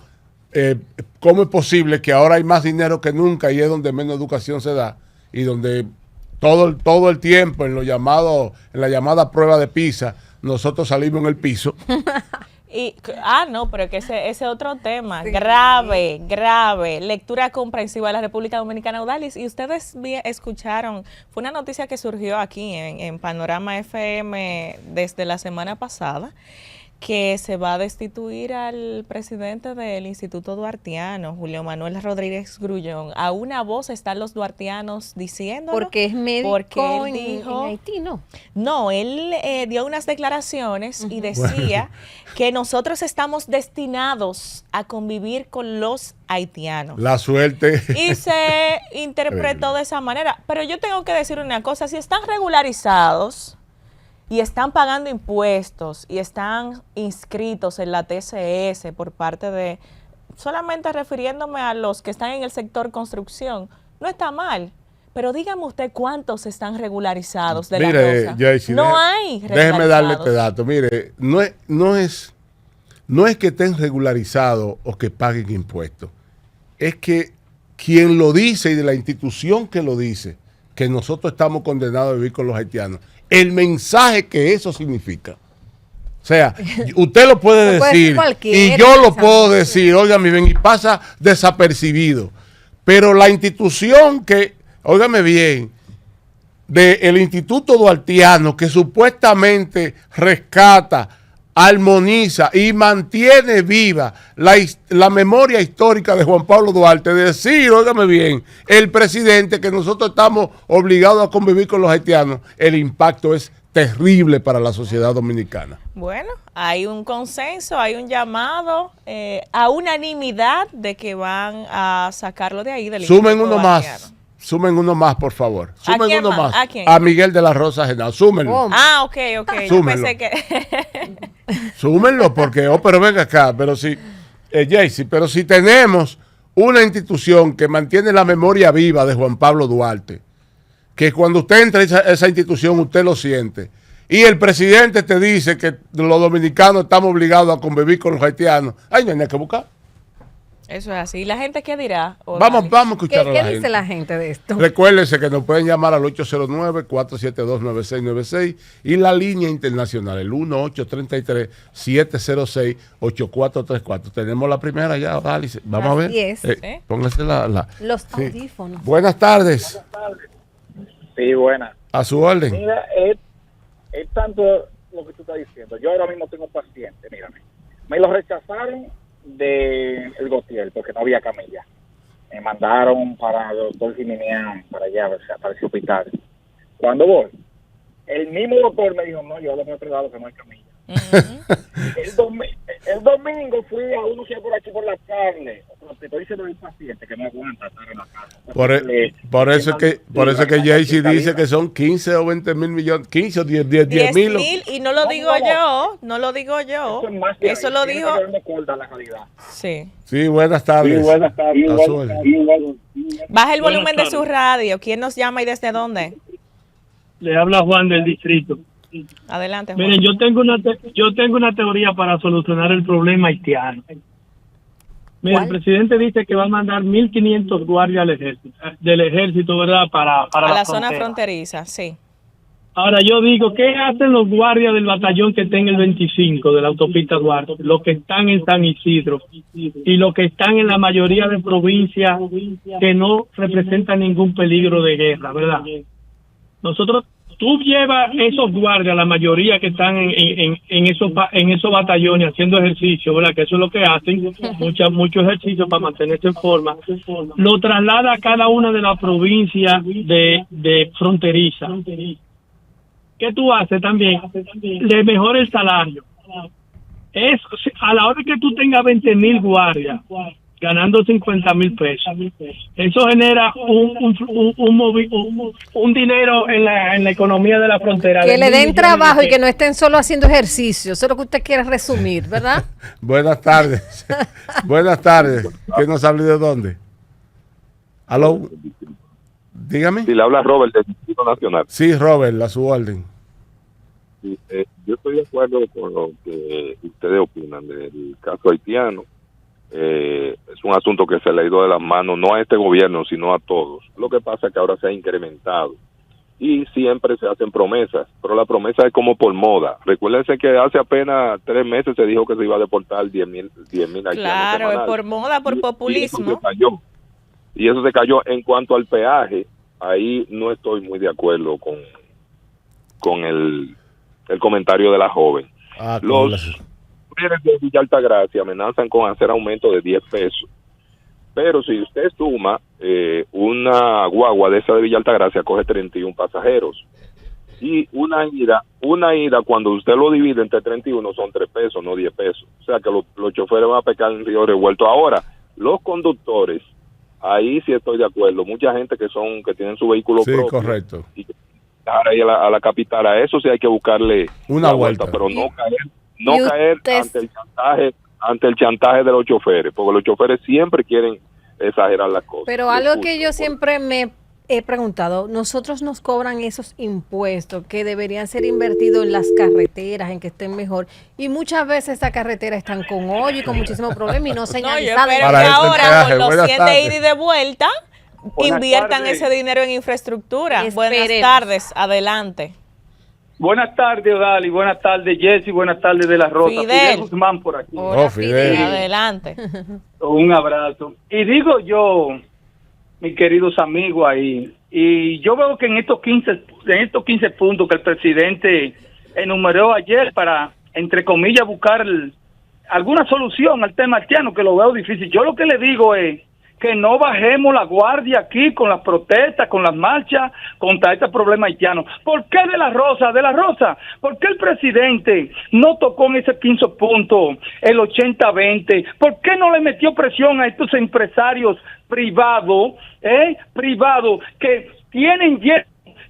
cómo es posible que ahora hay más dinero que nunca y es donde menos educación se da y donde todo el tiempo en la llamada prueba de PISA, nosotros salimos en el piso. No, pero que ese otro tema, sí, grave, lectura comprensiva de la República Dominicana. Odalis, y ustedes escucharon, fue una noticia que surgió aquí en Panorama FM desde la semana pasada, que se va a destituir al presidente del Instituto Duartiano, Julio Manuel Rodríguez Grullón. A una voz están los duartianos diciéndolo. Porque es médico porque él dijo, en Haití, ¿no? No, él dio unas declaraciones y decía que nosotros estamos destinados a convivir con los haitianos. La suerte. Y se interpretó de esa manera. Pero yo tengo que decir una cosa, si están regularizados y están pagando impuestos y están inscritos en la TCS por parte de, solamente refiriéndome a los que están en el sector construcción, no está mal. Pero dígame usted cuántos están regularizados de mire, la Jaycee, no hay regularizados. Déjeme darle este dato. Mire, no es que estén regularizados o que paguen impuestos. Es que quien lo dice y de la institución que lo dice, que nosotros estamos condenados a vivir con los haitianos, el mensaje que eso significa. O sea, usted lo puede decir y yo lo puedo decir, óigame bien, y pasa desapercibido. Pero la institución que, óigame bien, del Instituto Duartiano, que supuestamente rescata armoniza y mantiene viva la memoria histórica de Juan Pablo Duarte, de decir, óigame bien, el presidente, que nosotros estamos obligados a convivir con los haitianos, el impacto es terrible para la sociedad dominicana. Bueno, hay un consenso, hay un llamado a unanimidad de que van a sacarlo de ahí del Sumen Instituto uno Haitiano. más. Sumen uno más, por favor. Sumen quién uno más? más. ¿A quién? A Miguel de la Rosa Genao. Súmenlo. Ah, ok. Yo Súmenlo. pensé que... Súmenlo porque, pero venga acá, pero si, Jaycee, pero si tenemos una institución que mantiene la memoria viva de Juan Pablo Duarte, que cuando usted entra a esa institución usted lo siente, y el presidente te dice que los dominicanos estamos obligados a convivir con los haitianos, ay, no hay nada que buscar. Eso es así. ¿La gente qué dirá? Vamos a escuchar ¿Qué, a la qué gente. dice la gente de esto? Recuérdense que nos pueden llamar al 809-472-9696 y la línea internacional, el 1-833-706-8434. Tenemos la primera ya, Alice. Vamos a ver. Así es. Póngase Los sí. audífonos. Buenas tardes. Sí, buena. A su orden. Mira, es tanto lo que tú estás diciendo. Yo ahora mismo tengo un paciente, mírame. Me lo rechazaron de el Gautier porque no había camilla. Me mandaron para el doctor Jiminián, para allá, o sea, para ese hospital. Cuando voy, el mismo doctor me dijo, no, yo lo me he privado que no hay camilla. El domingo fui a uno que hay por aquí por la carne. Te estoy diciendo del paciente que no aguanta estar en la casa. Por eso es que Jaycee dice que son 15 o 20 mil millones, 15 o 10 mil. Y no lo digo yo, no lo digo yo. Eso lo dijo. Sí. Sí, buenas tardes. A su orden. Baja el volumen de su radio. ¿Quién nos llama y desde dónde? Le habla Juan del distrito. Adelante, Juan. Miren, yo tengo una teoría para solucionar el problema haitiano. Mira, el presidente dice que va a mandar 1.500 guardias del ejército, ¿verdad? Para a la frontera. zona fronteriza, sí. Ahora yo digo, ¿qué hacen los guardias del batallón que está en el 25 de la autopista Duarte? Los que están en San Isidro y los que están en la mayoría de provincias que no representan ningún peligro de guerra, ¿verdad? Tú llevas esos guardias, la mayoría que están en esos batallones haciendo ejercicio, ¿verdad? Que eso es lo que hacen, mucho ejercicio para mantenerse en forma. Lo traslada a cada una de las provincias de fronteriza. ¿Qué tú haces también? Le mejora el salario. A la hora que tú tengas 20,000 guardias, ganando 50,000 pesos, eso genera un dinero en la economía de la frontera. Que le den trabajo y que no estén solo haciendo ejercicio. Eso es lo que usted quiere resumir, ¿verdad? Buenas tardes. Buenas tardes. ¿Quién nos habla y de dónde? ¿Aló? Dígame. Si le habla Robert del Distrito Nacional. Sí, Robert, a su orden. Sí, yo estoy de acuerdo con lo que ustedes opinan del caso haitiano. Es un asunto que se le ha ido de las manos, no a este gobierno, sino a todos. Lo que pasa es que ahora se ha incrementado y siempre se hacen promesas, pero la promesa es como por moda. Recuérdense que hace apenas 3 meses se dijo que se iba a deportar 10,000 haitianos. Claro, es por moda, por populismo. Y eso se cayó. En cuanto al peaje, ahí no estoy muy de acuerdo con el comentario de la joven. Los de Villa Altagracia amenazan con hacer aumento de 10 pesos. Pero si usted suma, una guagua de esa de Villa Altagracia coge 31 pasajeros. Y una ida cuando usted lo divide entre 31 son 3 pesos, no 10 pesos. O sea que los choferes van a pecar en Río Revuelto. Ahora, los conductores, ahí sí estoy de acuerdo. Mucha gente que tienen su vehículo propio. Correcto. Y que ahí a la capital, a eso sí hay que buscarle una vuelta, pero no caer ante el chantaje de los choferes, porque los choferes siempre quieren exagerar las cosas. Pero algo que yo siempre me he preguntado, nosotros nos cobran esos impuestos que deberían ser invertidos en las carreteras, en que estén mejor, y muchas veces estas carreteras están con hoyo y con muchísimos problemas y no señalizadas. Pero que ahora con los 100 de ida y de vuelta inviertan ese dinero en infraestructura. Buenas tardes, adelante. Buenas tardes, Odali. Buenas tardes, Jessy. Buenas tardes de la Rosa. Fidel Guzmán por aquí. Hola, Fidel. Adelante. Un abrazo. Y digo yo, mis queridos amigos ahí, y yo veo que en estos 15 puntos que el presidente enumeró ayer para entre comillas, buscar alguna solución al tema haitiano, que lo veo difícil. Yo lo que le digo es que no bajemos la guardia aquí con las protestas, con las marchas contra este problema haitiano. ¿Por qué de la Rosa? De la Rosa, ¿por qué el presidente no tocó en ese 15 punto el 80-20? ¿Por qué no le metió presión a estos empresarios privados, que tienen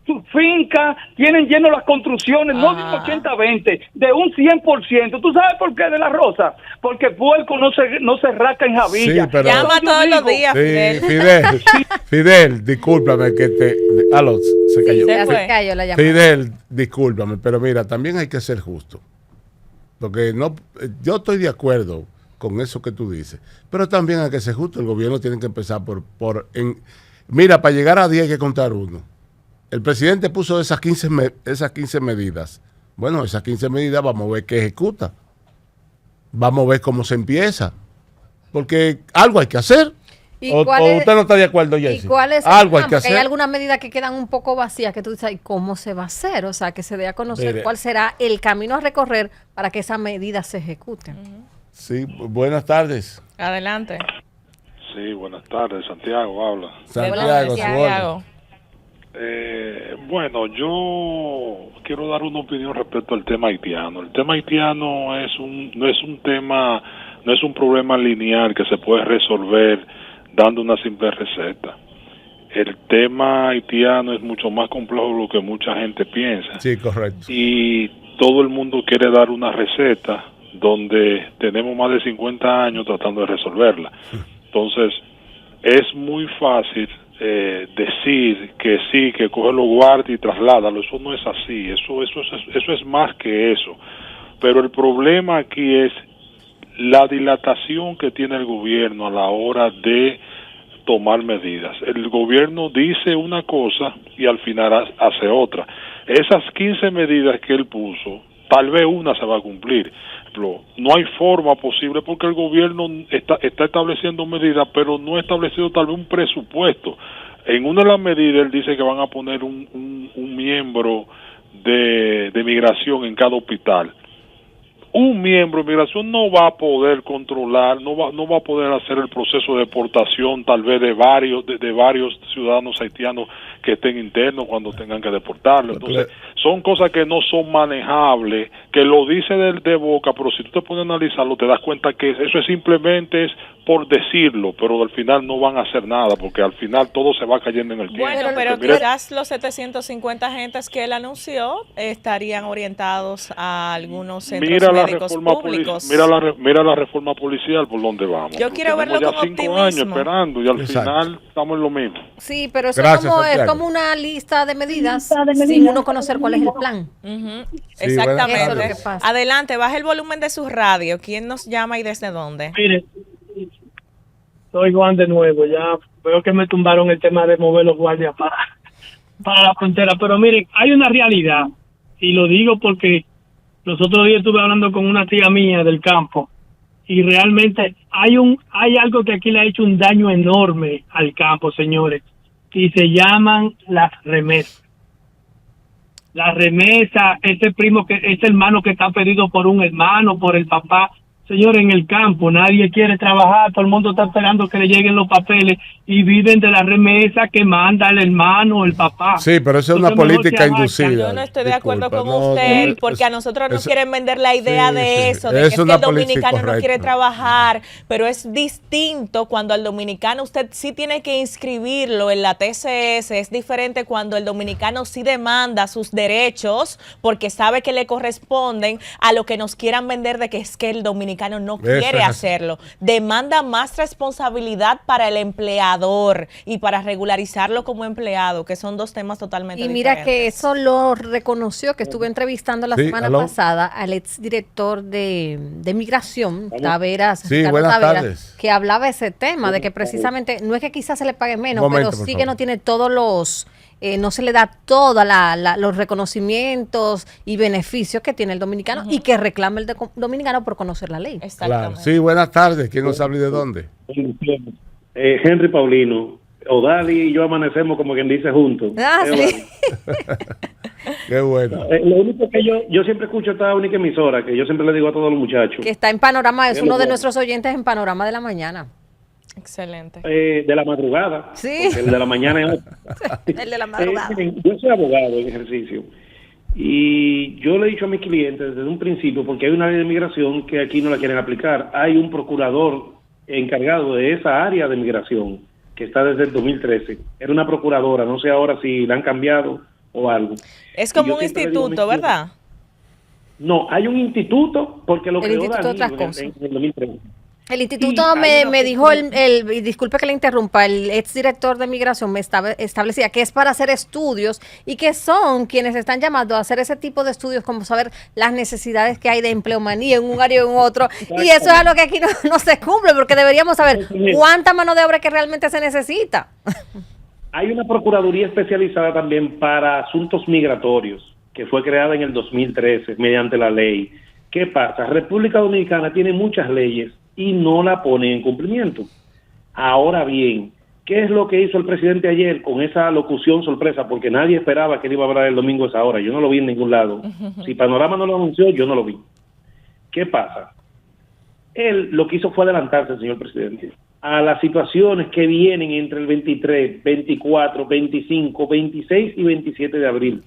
su finca, tienen lleno las construcciones, no de un 80-20, de un 100%. ¿Tú sabes por qué de la Rosa? Porque puerco no se raca en Javilla. Sí, pero llama todos los días, Fidel. Fidel, discúlpame que aló, se cayó. Sí, Se cayó la llamada. Fidel, discúlpame, pero mira, también hay que ser justo. Porque yo estoy de acuerdo con eso que tú dices, pero también hay que ser justo. El gobierno tiene que empezar mira, para llegar a 10 hay que contar uno. El presidente puso esas 15 medidas. Bueno, esas 15 medidas vamos a ver qué ejecuta. Vamos a ver cómo se empieza. Porque algo hay que hacer. ¿O usted no está de acuerdo, Jessy? ¿Y cuál es algo hay que hacer. Hay algunas medidas que quedan un poco vacías que tú dices, ¿y cómo se va a hacer? O sea, que se dé a conocer cuál será el camino a recorrer para que esas medidas se ejecuten. Sí, buenas tardes. Adelante. Sí, buenas tardes. Santiago habla. Santiago. Bueno, yo quiero dar una opinión respecto al tema haitiano. El tema haitiano no es un problema lineal que se puede resolver dando una simple receta. El tema haitiano es mucho más complejo de lo que mucha gente piensa. Sí, correcto. Y todo el mundo quiere dar una receta donde tenemos más de 50 años tratando de resolverla. Entonces, es muy fácil decir que sí, que coge los guardias y trasládalo. Eso no es así, eso es más que eso. Pero el problema aquí es la dilatación que tiene el gobierno a la hora de tomar medidas. El gobierno dice una cosa y al final hace otra. Esas 15 medidas que él puso, tal vez una se va a cumplir. No hay forma posible porque el gobierno está estableciendo medidas, pero no ha establecido tal vez un presupuesto. En una de las medidas él dice que van a poner un miembro de migración en cada hospital. Un miembro de migración no va a poder controlar, no va a poder hacer el proceso de deportación tal vez de varios ciudadanos haitianos que estén internos cuando tengan que deportarlo. Entonces, son cosas que no son manejables, que lo dice de boca, pero si tú te pones a analizarlo, te das cuenta que eso es simplemente por decirlo, pero al final no van a hacer nada, porque al final todo se va cayendo en el tiempo. Bueno, pero quizás los 750 agentes que él anunció estarían orientados a algunos centros médicos públicos. Mira la reforma policial por donde vamos. Yo quiero verlo ya con 5 optimismo. años esperando y al final estamos en lo mismo. Sí, pero eso es como una lista de medidas sin uno conocer cuál es el plan. Exactamente. Eso es lo que pasa. Adelante, baje el volumen de su radio. ¿Quién nos llama y desde dónde? Mire, soy Juan de nuevo. Ya veo que me tumbaron el tema de mover los guardias para la frontera. Pero miren, hay una realidad, y lo digo porque los otros días estuve hablando con una tía mía del campo, y realmente hay algo que aquí le ha hecho un daño enorme al campo, señores, y se llaman las remesas. La remesa, este hermano que está pedido por un hermano, por el papá. Señor, en el campo nadie quiere trabajar, todo el mundo está esperando que le lleguen los papeles y viven de la remesa que manda el hermano, el papá. Sí, pero eso es una política inducida. Yo no estoy de acuerdo con usted, porque a nosotros nos quieren vender la idea de eso, de que es que el dominicano no quiere trabajar, pero es distinto cuando al dominicano usted sí tiene que inscribirlo en la TCS, es diferente cuando el dominicano sí demanda sus derechos, porque sabe que le corresponden, a lo que nos quieran vender de que es que el dominicano no quiere hacerlo. Demanda más responsabilidad para el empleador y para regularizarlo como empleado, que son dos temas totalmente diferentes. Y mira que eso lo reconoció, que estuve entrevistando la semana pasada al exdirector de Migración, Taveras, Ricardo Taveras, que hablaba ese tema, de que precisamente no es que quizás se le pague menos, pero sí que no tiene todos los... no se le da todos los reconocimientos y beneficios que tiene el dominicano y que reclama el dominicano por conocer la ley. Claro. Sí, buenas tardes. ¿Quién nos habla y de dónde? Henry Paulino. Odali y yo amanecemos como quien dice juntos. Sí. Qué bueno. Lo único que yo siempre escucho esta única emisora, que yo siempre le digo a todos los muchachos. Que está en Panorama, es uno de nuestros oyentes en Panorama de la Mañana. Excelente. De la madrugada. Sí. El de la mañana es otro. El de la madrugada. Miren, yo soy abogado en ejercicio. Y yo le he dicho a mis clientes desde un principio, porque hay una ley de migración que aquí no la quieren aplicar. Hay un procurador encargado de esa área de migración que está desde el 2013. Era una procuradora, no sé ahora si la han cambiado o algo. Es como un instituto, ¿verdad? No, hay un instituto porque lo El creó instituto Danilo otra cosa. en el 2013. El instituto Sí, me dijo, y disculpe que le interrumpa, el exdirector de Migración me establecía que es para hacer estudios y que son quienes están llamando a hacer ese tipo de estudios, como saber las necesidades que hay de empleomanía en un área o en otro. Y eso es algo que aquí no se cumple, porque deberíamos saber cuánta mano de obra que realmente se necesita. Hay una procuraduría especializada también para asuntos migratorios, que fue creada en el 2013 mediante la ley. ¿Qué pasa? República Dominicana tiene muchas leyes y no la pone en cumplimiento. Ahora bien, ¿qué es lo que hizo el presidente ayer con esa locución sorpresa? Porque nadie esperaba que él iba a hablar el domingo a esa hora. Yo no lo vi en ningún lado. Si Panorama no lo anunció, yo no lo vi. ¿Qué pasa? Él lo que hizo fue adelantarse, señor presidente, a las situaciones que vienen entre el 23, 24, 25, 26 y 27 de abril.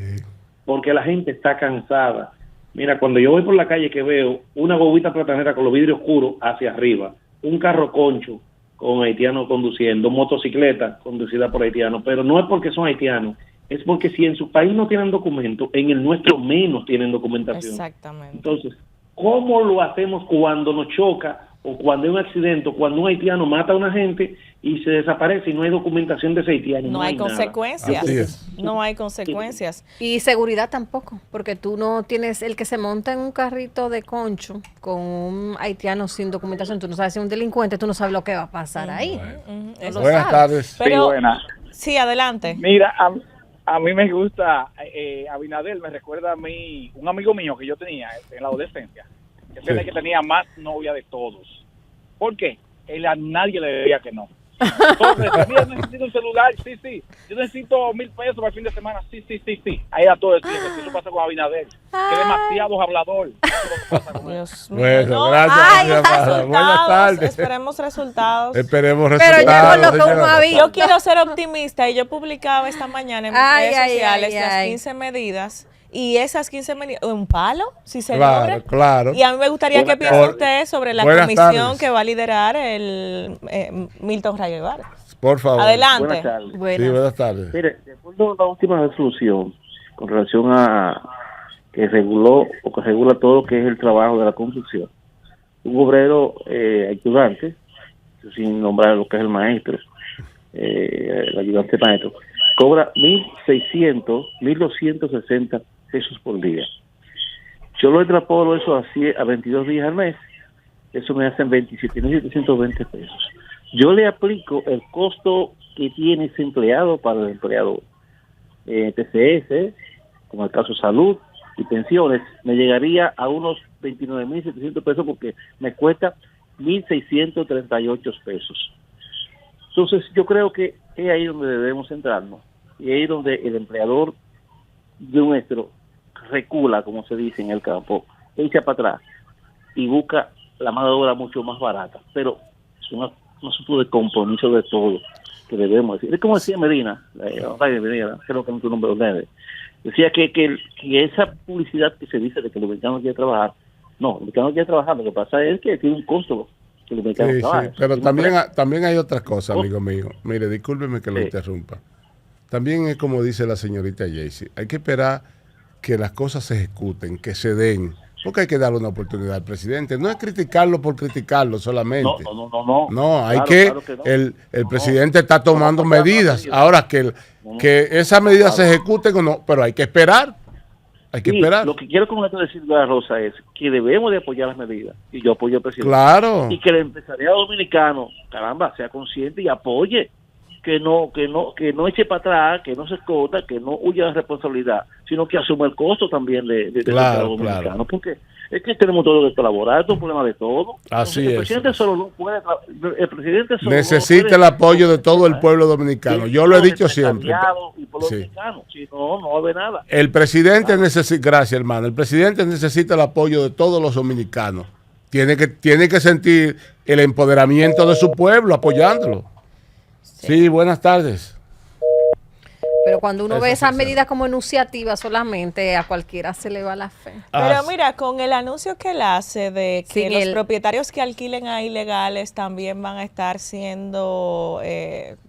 Porque la gente está cansada. Mira, cuando yo voy por la calle que veo una bobita platanera con los vidrios oscuros hacia arriba, un carro concho con haitianos conduciendo, motocicleta conducida por haitianos, pero no es porque son haitianos, es porque si en su país no tienen documento, en el nuestro menos tienen documentación. Exactamente. Entonces, ¿cómo lo hacemos cuando nos choca o cuando hay un accidente o cuando un haitiano mata a una gente y se desaparece y no hay documentación de ese haitiano? No hay consecuencias. Así es. No hay consecuencias. Y seguridad tampoco, porque tú no tienes el que se monta en un carrito de concho con un haitiano sin documentación, tú no sabes si es un delincuente, tú no sabes lo que va a pasar ahí. Eso Buenas sabe. tardes. Pero, Sí, buena. sí, adelante. Mira, a mí me gusta, Abinader me recuerda a mí, un amigo mío que yo tenía en la adolescencia, que es el que tenía más novia de todos. ¿Por qué? Él a nadie le decía que no. Entonces, mira, yo necesito un celular, sí. Yo necesito $1,000 para el fin de semana, sí. Ahí era todo el tiempo. Eso pasa con Abinader, que es demasiado hablador. Eso es lo que pasa con él. Dios mío. Bueno, gracias. Ay, mi amada. Buenas tardes. Esperemos resultados. Esperemos Pero resultados. yo con lo que uno señora. había. Yo quiero ser optimista y yo publicaba esta mañana en mis Ay, redes ay, sociales ay, las ay. 15 medidas y esas 15 medidas, un palo, si se Claro, logra. claro. Y a mí me gustaría que piense usted sobre la Buenas comisión tardes. que va a liderar el Milton Ray Guevara. Por favor. Adelante. Buenas tardes. Sí, Buenas. buenas tardes. Mire, de acuerdo a la última resolución con relación a que reguló o que regula todo lo que es el trabajo de la construcción, un obrero ayudante, sin nombrar lo que es el maestro, el ayudante maestro, cobra 1.600, 1.260 pesos por día. Yo lo extrapolo eso a 22 días al mes, eso me hacen 27.720 pesos. Yo le aplico el costo que tiene ese empleado para el empleador. TCS, como el caso salud y pensiones, me llegaría a unos 29.700 pesos porque me cuesta 1.638 pesos. Entonces yo creo que es ahí donde debemos centrarnos y ahí donde el empleador nuestro recula, como se dice en el campo, echa para atrás y busca la mano de obra mucho más barata, pero es un asunto de compromiso de todos que debemos decir. Es como decía Medina, creo que no es tu nombre, decía que esa publicidad que se dice de que el dominicano quiere trabajar, no, el dominicano quiere trabajar, lo que pasa es que tiene un costo que el dominicano trabaja. Sí, pero también hay otras cosas, amigo mío. Mire, discúlpeme que lo interrumpa. También es como dice la señorita Jaycee, hay que esperar que las cosas se ejecuten, que se den, porque hay que darle una oportunidad al presidente. No es criticarlo por criticarlo solamente. No, hay claro que no. El presidente está tomando medidas. Ahora que esas medidas se ejecuten o no, pero hay que esperar. Hay que esperar. Lo que quiero con esto decir, Rosa, es que debemos de apoyar las medidas. Y yo apoyo al presidente. Claro. Y que el empresariado dominicano, caramba, sea consciente y apoye. que no eche para atrás, que no se esconda, que no huya de responsabilidad, sino que asuma el costo también de Claro, los dominicanos, porque es que tenemos todo que colaborar, esto es un problema de todo. Así el es. presidente solo no puede, el presidente solo Necesita no puede, el apoyo de todo el pueblo dominicano. Yo lo he dicho siempre. Y pueblo dominicano. Si no, no va a haber nada. El presidente necesita, gracias hermano, el presidente necesita el apoyo de todos los dominicanos. Tiene que sentir el empoderamiento de su pueblo apoyándolo. Sí, buenas tardes. Pero cuando uno Eso ve sí, esas sí. medidas como enunciativas solamente, a cualquiera se le va la fe. Pero mira, con el anuncio que él hace de que Sin los el- propietarios que alquilen a ilegales también van a estar siendo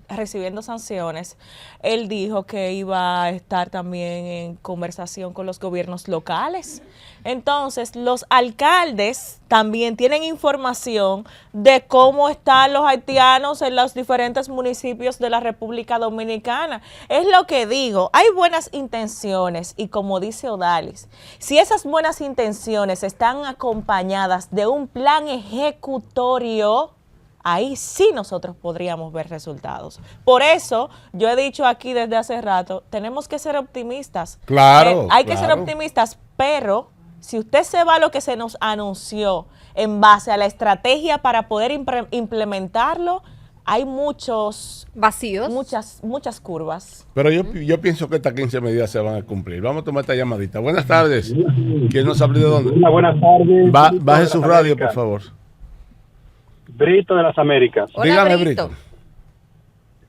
recibiendo sanciones, él dijo que iba a estar también en conversación con los gobiernos locales. Entonces, los alcaldes también tienen información de cómo están los haitianos en los diferentes municipios de la República Dominicana. Es lo que digo, hay buenas intenciones y como dice Odalis, si esas buenas intenciones están acompañadas de un plan ejecutorio, ahí sí nosotros podríamos ver resultados. Por eso, yo he dicho aquí desde hace rato, tenemos que ser optimistas. Claro, Hay que ser claro. optimistas, pero si usted se va a lo que se nos anunció en base a la estrategia para poder implementarlo, hay muchos vacíos, muchas curvas. Pero yo pienso que estas 15 medidas se van a cumplir. Vamos a tomar esta llamadita. Buenas tardes. ¿Quién nos habla de dónde? Buenas tardes. Baje su radio, por favor. Brito de las Américas. Hola, Dígame, Brito. Brito.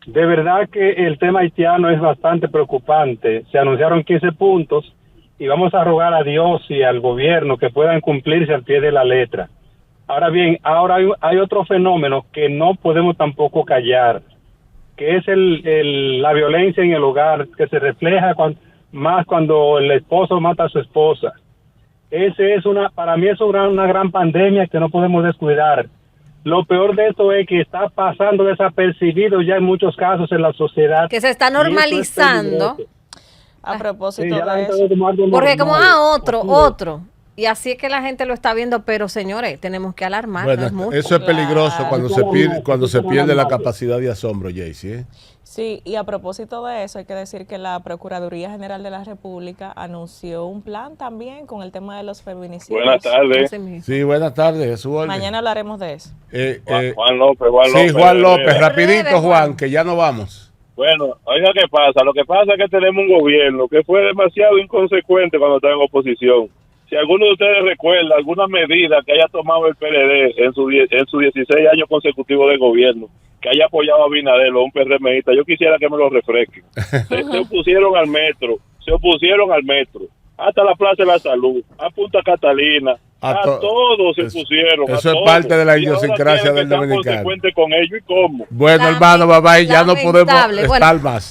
De verdad que el tema haitiano es bastante preocupante. Se anunciaron 15 puntos y vamos a rogar a Dios y al gobierno que puedan cumplirse al pie de la letra. Ahora bien, hay otro fenómeno que no podemos tampoco callar, que es la violencia en el hogar, que se refleja más cuando el esposo mata a su esposa. Para mí es una gran pandemia que no podemos descuidar. Lo peor de esto es que está pasando desapercibido ya en muchos casos en la sociedad. Que se está normalizando. A propósito Sí, ya la de gente eso. ve como algo Porque como, normal. otro. Y así es que la gente lo está viendo, pero señores, tenemos que alarmar. Bueno, es mucho. eso es peligroso Claro. cuando se pierde la capacidad de asombro, Jaycee, ¿eh? Sí, y a propósito de eso, hay que decir que la Procuraduría General de la República anunció un plan también con el tema de los feminicidios. Buenas tardes. Así mismo. Sí, buenas tardes. Su orden. Mañana hablaremos de eso. Juan López, Sí, Juan López, Breve, rapidito, Juan. Juan, que ya no vamos. Bueno, oiga, ¿qué pasa? Lo que pasa es que tenemos un gobierno que fue demasiado inconsecuente cuando estaba en oposición. Si alguno de ustedes recuerda alguna medida que haya tomado el PLD en sus 16 años consecutivos de gobierno, que haya apoyado a Abinader o un PRMista, yo quisiera que me lo refresquen. Se opusieron al metro, hasta la Plaza de la Salud, a Punta Catalina, a todos se pusieron. Eso es parte de la idiosincrasia del dominicano. Consecuente con ello y cómo. Bueno, hermano, bye bye, ya no podemos Lamentable. Bueno. estar más.